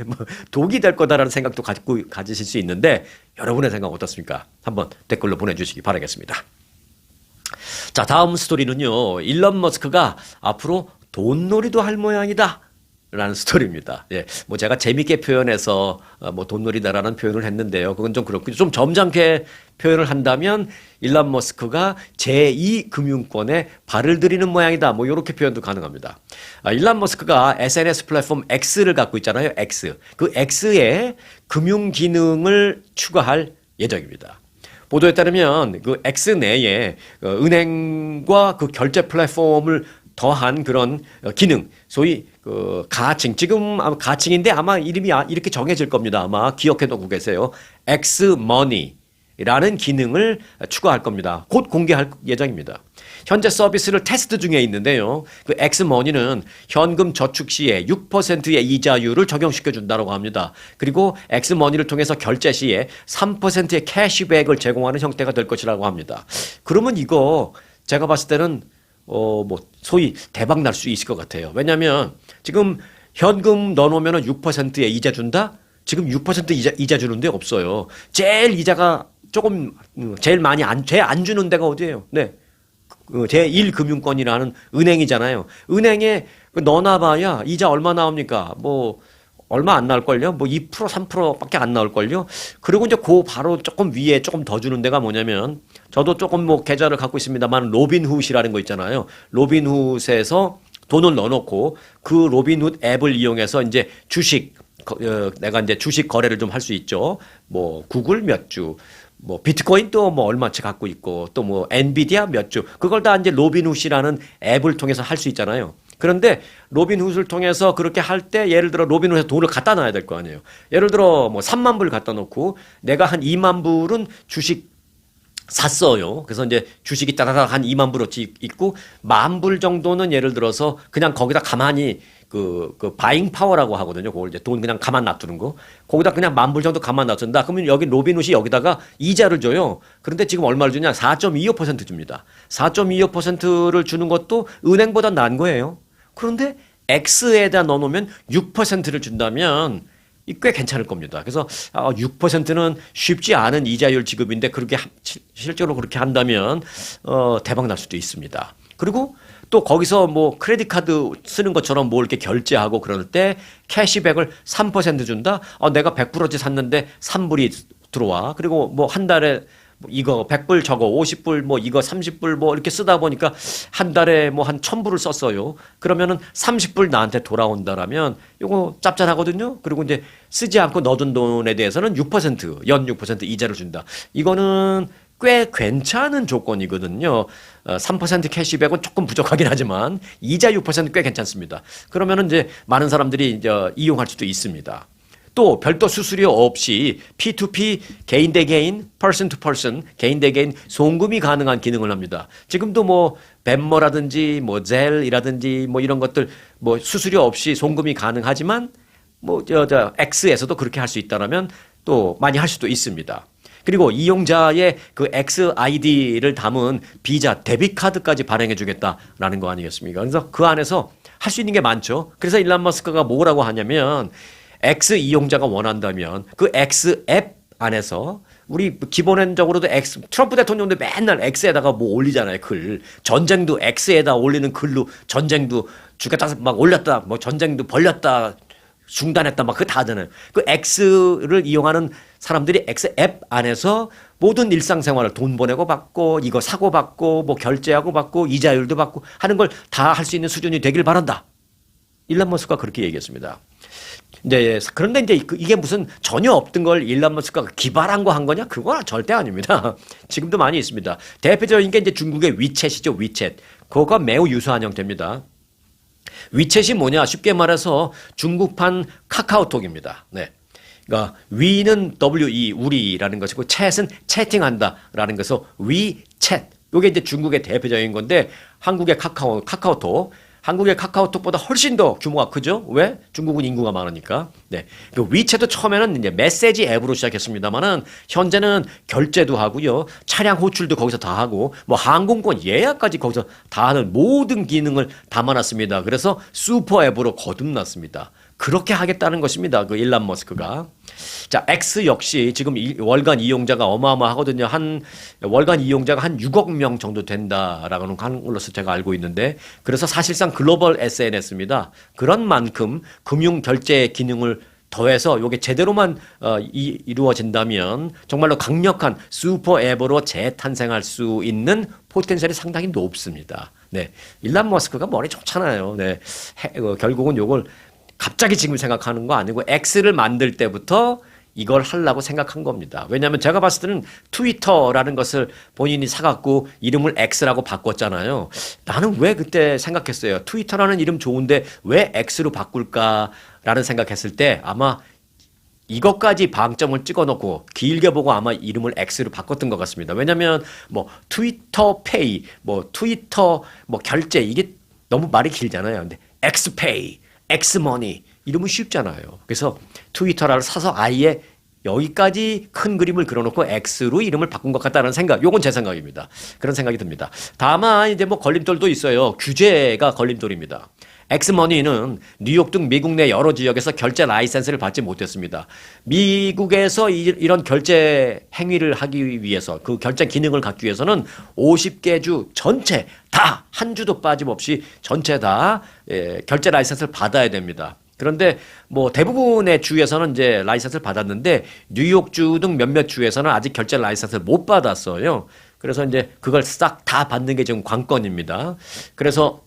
독이 될 거다라는 생각도 가지실 수 있는데 여러분의 생각 어떻습니까? 한번 댓글로 보내주시기 바라겠습니다. 자, 다음 스토리는요. 일론 머스크가 앞으로 돈놀이도 할 모양이다. 라는 스토리입니다. 예. 뭐 제가 재밌게 표현해서 뭐 돈놀이다라는 표현을 했는데요. 그건 좀 그렇고 좀 점잖게 표현을 한다면 일론 머스크가 제2금융권에 발을 들이는 모양이다. 뭐 이렇게 표현도 가능합니다. 일론 머스크가 SNS 플랫폼 X를 갖고 있잖아요. X. 그 X에 금융 기능을 추가할 예정입니다. 보도에 따르면 그 X 내에 은행과 그 결제 플랫폼을 더한 그런 기능, 소위 그 가칭, 지금 가칭인데 아마 이름이 이렇게 정해질 겁니다. 아마 기억해 놓고 계세요. X머니라는 기능을 추가할 겁니다. 곧 공개할 예정입니다. 현재 서비스를 테스트 중에 있는데요. 그 X머니는 현금 저축 시에 6%의 이자율을 적용시켜 준다고 합니다. 그리고 X머니를 통해서 결제 시에 3%의 캐시백을 제공하는 형태가 될 것이라고 합니다. 그러면 이거 제가 봤을 때는 뭐 소위 대박 날 수 있을 것 같아요. 왜냐하면 지금 현금 넣어놓으면 6%의 이자 준다? 지금 6% 이자 주는 데 없어요. 제일 이자가 조금 제일 많이 제일 안 주는 데가 어디예요? 네. 제1금융권이라는 은행이잖아요. 은행에 넣어놔봐야 이자 얼마 나옵니까? 뭐 얼마 안 나올걸요? 뭐 2% 3%밖에 안 나올걸요? 그리고 이제 그 바로 조금 위에 조금 더 주는 데가 뭐냐면 저도 조금 뭐 계좌를 갖고 있습니다만 로빈훗이라는 거 있잖아요. 로빈훗에서 돈을 넣어놓고 그 로빈훗 앱을 이용해서 이제 주식 내가 이제 주식 거래를 좀 할 수 있죠. 뭐 구글 몇 주, 뭐 비트코인 또 뭐 얼마치 갖고 있고 또 뭐 엔비디아 몇 주, 그걸 다 이제 로빈훗이라는 앱을 통해서 할 수 있잖아요. 그런데 로빈훗을 통해서 그렇게 할 때 예를 들어 로빈훗에 돈을 갖다 놔야 될 거 아니에요. 예를 들어 뭐 3만 불 갖다 놓고 내가 한 2만 불은 주식 샀어요. 그래서 이제 주식이 따다닥 한 2만 불어치 있고 10,000불 정도는 예를 들어서 그냥 거기다 가만히 그 바잉 파워라고 하거든요. 그걸 이제 돈 그냥 가만 놔두는 거. 거기다 그냥 10,000불 정도 가만 놔둔다. 그러면 여기 로빈훗이 여기다가 이자를 줘요. 그런데 지금 얼마를 주냐? 4.25% 줍니다. 4.25%를 주는 것도 은행보다 난 거예요. 그런데 X에다 넣어놓으면 6%를 준다면 꽤 괜찮을 겁니다. 그래서 6%는 쉽지 않은 이자율 지급인데 그렇게 실제로 그렇게 한다면 대박 날 수도 있습니다. 그리고 또 거기서 뭐 크레딧 카드 쓰는 것처럼 뭐 이렇게 결제하고 그럴 때 캐시백을 3% 준다. 내가 100불어치 샀는데 3불이 들어와. 그리고 뭐 한 달에 이거 100불 저거 50불 뭐 이거 30불 뭐 이렇게 쓰다 보니까 한 달에 뭐 한 1000불을 썼어요. 그러면은 30불 나한테 돌아온다라면 이거 짭짤하거든요. 그리고 이제 쓰지 않고 넣어둔 돈에 대해서는 6% 6% 이자를 준다. 이거는 꽤 괜찮은 조건이거든요. 3% 캐시백은 조금 부족하긴 하지만 이자 6%꽤 괜찮습니다. 그러면은 이제 많은 사람들이 이제 이용할 수도 있습니다. 또 별도 수수료 없이 P2P 개인 대 개인, person to person, 개인 대 개인 송금이 가능한 기능을 합니다. 지금도 뭐 벤머라든지 뭐 젤이라든지 뭐 이런 것들 뭐 수수료 없이 송금이 가능하지만 뭐 X에서도 그렇게 할 수 있다라면 또 많이 할 수도 있습니다. 그리고 이용자의 그 XID를 담은 비자, 데빗 카드까지 발행해 주겠다라는 거 아니겠습니까? 그래서 그 안에서 할 수 있는 게 많죠. 그래서 일론 머스크가 뭐라고 하냐면 X 이용자가 원한다면 그 X 앱 안에서 우리 기본적으로도 트럼프 대통령도 맨날 X에다가 뭐 올리잖아요, 글. 전쟁도 X에다 올리는 글로 전쟁도 죽였다 막 올렸다, 뭐 전쟁도 벌렸다, 중단했다, 막 그거 다 하잖아요. 그 X를 이용하는 사람들이 X 앱 안에서 모든 일상생활을 돈 보내고 받고 이거 사고 받고 뭐 결제하고 받고 이자율도 받고 하는 걸 다 할 수 있는 수준이 되길 바란다. 일론 머스크가 그렇게 얘기했습니다. 네, 그런데 이제 이게 무슨 전혀 없던 걸 일론 머스크가 기발한 거 한 거냐? 그건 절대 아닙니다. 지금도 많이 있습니다. 대표적인 게 이제 중국의 위챗이죠, 위챗. 그거가 매우 유사한 형태입니다. 위챗이 뭐냐? 쉽게 말해서 중국판 카카오톡입니다. 네. 그러니까 위는 WE, 우리라는 것이고 챗은 채팅한다라는 것에서 위챗. 이게 이제 중국의 대표적인 건데 한국의 카카오톡. 한국의 카카오톡보다 훨씬 더 규모가 크죠? 왜? 중국은 인구가 많으니까. 네. 그 위챗도 처음에는 이제 메시지 앱으로 시작했습니다만은 현재는 결제도 하고요. 차량 호출도 거기서 다 하고 뭐 항공권 예약까지 거기서 다 하는 모든 기능을 담아놨습니다. 그래서 슈퍼 앱으로 거듭났습니다. 그렇게 하겠다는 것입니다. 그 일론 머스크가. 자, X 역시 지금 월간 이용자가 어마어마하거든요. 월간 이용자가 한 6억 명 정도 된다라고는 하는 걸로서 제가 알고 있는데, 그래서 사실상 글로벌 SNS입니다. 그런 만큼 금융 결제 기능을 더해서 이게 제대로만 이루어진다면 정말로 강력한 슈퍼 앱으로 재탄생할 수 있는 포텐셜이 상당히 높습니다. 네, 일론 머스크가 머리 좋잖아요. 네, 결국은 요걸 갑자기 지금 생각하는 거 아니고 X를 만들 때부터 이걸 하려고 생각한 겁니다. 왜냐하면 제가 봤을 때는 트위터라는 것을 본인이 사갖고 이름을 X라고 바꿨잖아요. 나는 왜 그때 생각했어요. 트위터라는 이름 좋은데 왜 X로 바꿀까라는 생각했을 때 아마 이것까지 방점을 찍어놓고 길게 보고 아마 이름을 X로 바꿨던 것 같습니다. 왜냐하면 뭐 트위터 페이, 뭐 트위터 뭐 결제 이게 너무 말이 길잖아요. 근데 엑스페이, 엑스머니 이러면 쉽잖아요. 그래서 트위터를 사서 아예 여기까지 큰 그림을 그려놓고 X로 이름을 바꾼 것 같다는 생각, 요건 제 생각입니다. 그런 생각이 듭니다. 다만 이제 뭐 걸림돌도 있어요. 규제가 걸림돌입니다. 엑스머니는 뉴욕 등 미국 내 여러 지역에서 결제 라이센스를 받지 못했습니다. 미국에서 이런 결제 행위를 하기 위해서 그 결제 기능을 갖기 위해서는 50개 주 전체 다 한 주도 빠짐없이 전체 다 결제 라이센스를 받아야 됩니다. 그런데 뭐 대부분의 주에서는 이제 라이센스를 받았는데 뉴욕주 등 몇몇 주에서는 아직 결제 라이센스를 못 받았어요. 그래서 이제 그걸 싹 다 받는 게 지금 관건입니다. 그래서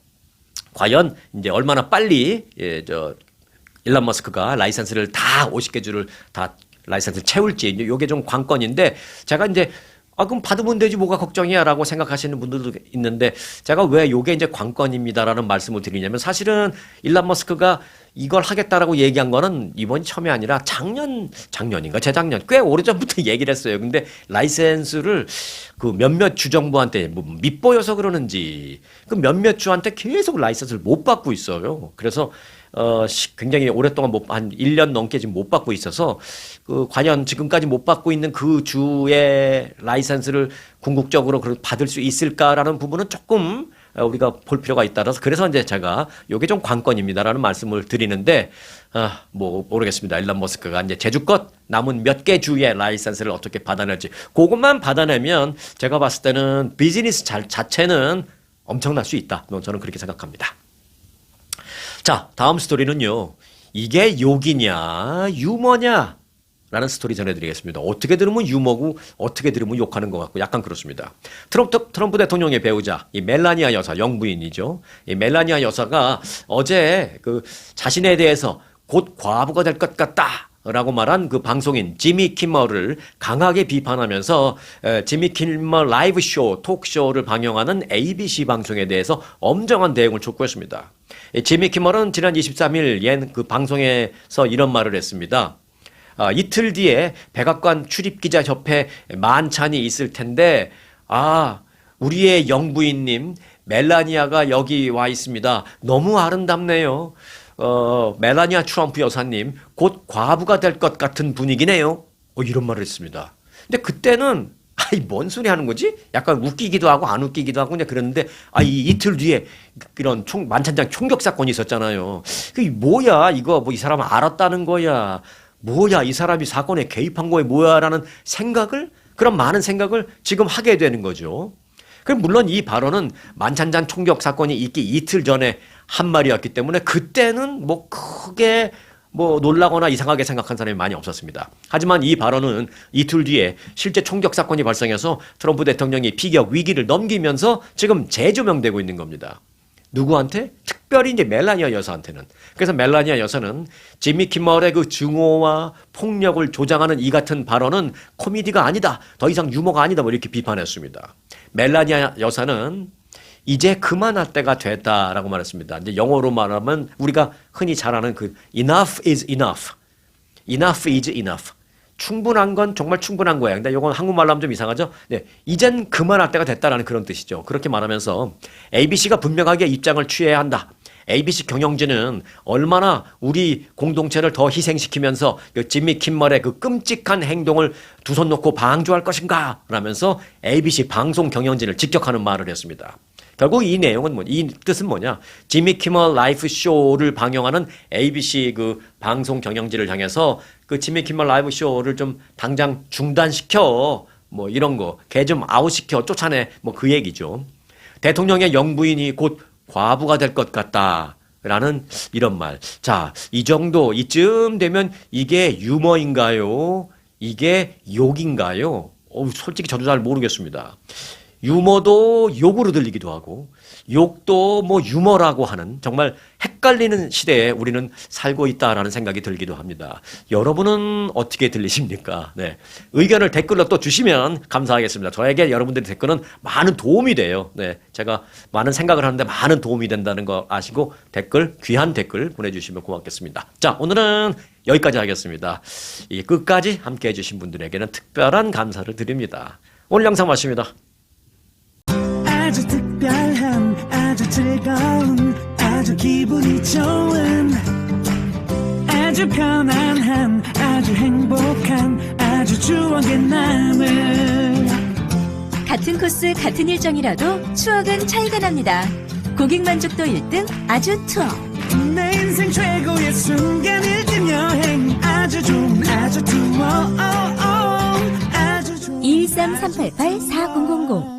과연 이제 얼마나 빨리 일론 머스크가 라이센스를 다 50개 주를 다 라이센스를 채울지 요게 좀 관건인데 제가 이제 그럼 받으면 되지 뭐가 걱정이야라고 생각하시는 분들도 있는데 제가 왜 요게 이제 관건입니다라는 말씀을 드리냐면 사실은 일론 머스크가 이걸 하겠다라고 얘기한 거는 이번이 처음이 아니라 작년인가 재작년 꽤 오래전부터 얘기를 했어요. 근데 라이센스를 그 몇몇 주정부한테 뭐 밉보여서 그러는지 그 몇몇 주한테 계속 라이센스를 못 받고 있어요. 그래서 굉장히 오랫동안 한 1년 넘게 지금 못 받고 있어서 과연 지금까지 못 받고 있는 그 주의 라이센스를 궁극적으로 받을 수 있을까라는 부분은 조금 우리가 볼 필요가 있다라서 그래서 이제 제가 요게 좀 관건입니다라는 말씀을 드리는데 뭐 모르겠습니다. 일론 머스크가 이제 제주껏 남은 몇 개 주의 라이센스를 어떻게 받아낼지 그것만 받아내면 제가 봤을 때는 비즈니스 자체는 엄청날 수 있다. 저는 그렇게 생각합니다. 자, 다음 스토리는요. 이게 욕이냐 유머냐 라는 스토리 전해드리겠습니다. 어떻게 들으면 유머고 어떻게 들으면 욕하는 것 같고 약간 그렇습니다. 트럼프 대통령의 배우자 이 멜라니아 여사 영부인이죠. 이 멜라니아 여사가 어제 그 자신에 대해서 곧 과부가 될 것 같다 라고 말한 그 방송인 지미 키멀을 강하게 비판하면서 지미 키멀 라이브 쇼, 톡쇼를 방영하는 ABC 방송에 대해서 엄정한 대응을 촉구했습니다. 지미 키멀은 지난 23일 그 방송에서 이런 말을 했습니다. 이틀 뒤에 백악관 출입기자협회 만찬이 있을 텐데 우리의 영부인님 멜라니아가 여기 와 있습니다. 너무 아름답네요. 멜라니아 트럼프 여사님 곧 과부가 될 것 같은 분위기네요. 이런 말을 했습니다. 근데 그때는 뭔 소리 하는 거지? 약간 웃기기도 하고 안 웃기기도 하고 그냥 그랬는데 이틀 뒤에 이런 만찬장 총격 사건이 있었잖아요. 그게 뭐야 이거 이 사람은 알았다는 거야. 뭐야 이 사람이 사건에 개입한 거에 뭐야라는 생각을 그런 많은 생각을 지금 하게 되는 거죠. 그럼 물론 이 발언은 만찬장 총격 사건이 있기 이틀 전에 한 말이었기 때문에 그때는 크게 놀라거나 이상하게 생각한 사람이 많이 없었습니다. 하지만 이 발언은 이틀 뒤에 실제 총격 사건이 발생해서 트럼프 대통령이 피격 위기를 넘기면서 지금 재조명되고 있는 겁니다. 누구한테? 특별히 이제 멜라니아 여사한테는. 그래서 멜라니아 여사는 지미 키멀의 그 증오와 폭력을 조장하는 이 같은 발언은 코미디가 아니다. 더 이상 유머가 아니다. 이렇게 비판했습니다. 멜라니아 여사는 이제 그만할 때가 됐다라고 말했습니다. 이제 영어로 말하면 우리가 흔히 잘 아는 그 enough is enough. enough is enough. 충분한 건 정말 충분한 거야. 근데 이건 한국말로 하면 좀 이상하죠? 네. 이젠 그만할 때가 됐다라는 그런 뜻이죠. 그렇게 말하면서 ABC가 분명하게 입장을 취해야 한다. ABC 경영진은 얼마나 우리 공동체를 더 희생시키면서 지미 키멀의 그 끔찍한 행동을 두 손 놓고 방조할 것인가? 라면서 ABC 방송 경영진을 직격하는 말을 했습니다. 결국 이 내용은 이 뜻은 뭐냐? 지미 키멀 라이브 쇼를 방영하는 ABC 그 방송 경영진을 향해서 그 지미 키멀 라이브 쇼를 좀 당장 중단시켜 이런 거, 걔 좀 아웃시켜 쫓아내 그 얘기죠. 대통령의 영부인이 곧 과부가 될 것 같다라는 이런 말. 자, 이 정도 이쯤 되면 이게 유머인가요? 이게 욕인가요? 솔직히 저도 잘 모르겠습니다. 유머도 욕으로 들리기도 하고 욕도 유머라고 하는 정말 헷갈리는 시대에 우리는 살고 있다라는 생각이 들기도 합니다. 여러분은 어떻게 들리십니까? 네. 의견을 댓글로 또 주시면 감사하겠습니다. 저에게 여러분들의 댓글은 많은 도움이 돼요. 네. 제가 많은 생각을 하는데 많은 도움이 된다는 거 아시고 귀한 댓글 보내주시면 고맙겠습니다. 자, 오늘은 여기까지 하겠습니다. 이 끝까지 함께 해주신 분들에게는 특별한 감사를 드립니다. 오늘 영상 마칩니다. 아주 특별한 아주 즐거운 아주 기분이 좋은 아주 편안한 아주 행복한 아주 추억의 남을 같은 코스 같은 일정이라도 추억은 차이가 납니다. 고객 만족도 1등 아주 투어. 내 인생 최고의 순간 1등 여행 아주 좋은 아주 투어 아주 좋은 213-388-4000